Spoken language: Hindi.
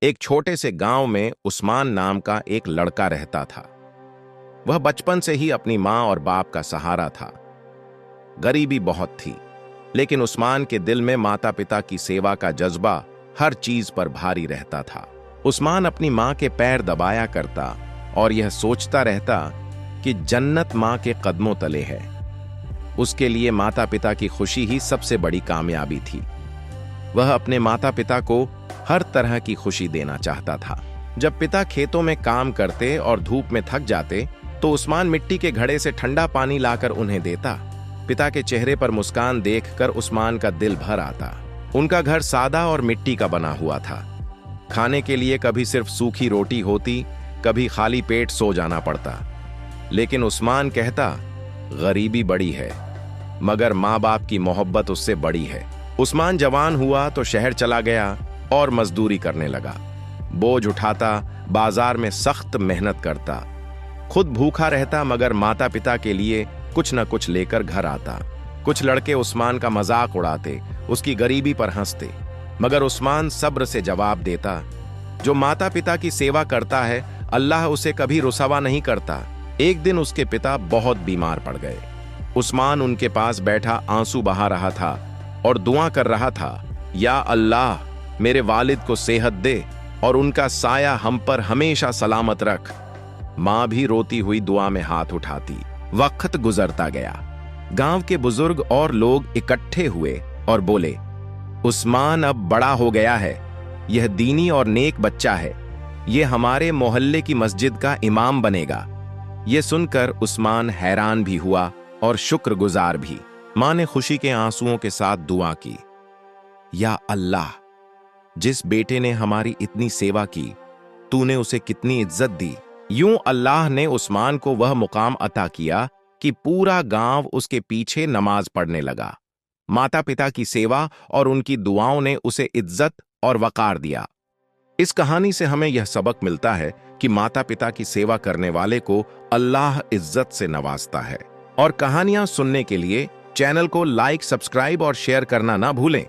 एक छोटे से गांव में उस्मान नाम का एक लड़का रहता था। वह बचपन से ही अपनी माँ और बाप का सहारा था। गरीबी बहुत थी, लेकिन उस्मान के दिल में माता पिता की सेवा का जज्बा हर चीज पर भारी रहता था। उस्मान अपनी माँ के पैर दबाया करता और यह सोचता रहता कि जन्नत माँ के कदमों तले है। उसके लिए माता पिता की खुशी ही सबसे बड़ी कामयाबी थी। वह अपने माता पिता को हर तरह की खुशी देना चाहता था। जब पिता खेतों में काम करते और धूप में थक जाते तो उस्मान मिट्टी के घड़े से ठंडा पानी लाकर उन्हें देता। पिता के चेहरे पर मुस्कान देखकर उस्मान का दिल भर आता। उनका घर सादा और मिट्टी का बना हुआ था। खाने के लिए कभी सिर्फ सूखी रोटी होती, कभी खाली पेट सो जाना पड़ता। लेकिन उस्मान कहता, गरीबी बड़ी है मगर माँ बाप की मोहब्बत उससे बड़ी है। उस्मान जवान हुआ तो शहर चला गया और मजदूरी करने लगा। बोझ उठाता, बाजार में सख्त मेहनत करता, खुद भूखा रहता मगर माता पिता के लिए कुछ न कुछ लेकर घर आता। कुछ लड़के उस्मान का मजाक उड़ाते, उसकी गरीबी पर हंसते, मगर उस्मान सब्र से जवाब देता, जो माता पिता की सेवा करता है अल्लाह उसे कभी रुसवा नहीं करता। एक दिन उसके पिता बहुत बीमार पड़ गए। उस्मान उनके पास बैठा आंसू बहा रहा था और दुआ कर रहा था, या अल्लाह मेरे वालिद को सेहत दे और उनका साया हम पर हमेशा सलामत रख। माँ भी रोती हुई दुआ में हाथ उठाती। वक्त गुजरता गया। गांव के बुजुर्ग और लोग इकट्ठे हुए और बोले, उस्मान अब बड़ा हो गया है, यह दीनी और नेक बच्चा है, यह हमारे मोहल्ले की मस्जिद का इमाम बनेगा। यह सुनकर उस्मान हैरान भी हुआ और शुक्रगुजार भी। माँ ने खुशी के आंसुओं के साथ दुआ की, या अल्लाह जिस बेटे ने हमारी इतनी सेवा की तूने उसे कितनी इज्जत दी। यूं अल्लाह ने उस्मान को वह मुकाम अता किया कि पूरा गांव उसके पीछे नमाज पढ़ने लगा। माता पिता की सेवा और उनकी दुआओं ने उसे इज्जत और वकार दिया। इस कहानी से हमें यह सबक मिलता है कि माता पिता की सेवा करने वाले को अल्लाह इज्जत से नवाजता है। और कहानियां सुनने के लिए चैनल को लाइक, सब्सक्राइब और शेयर करना ना भूलें।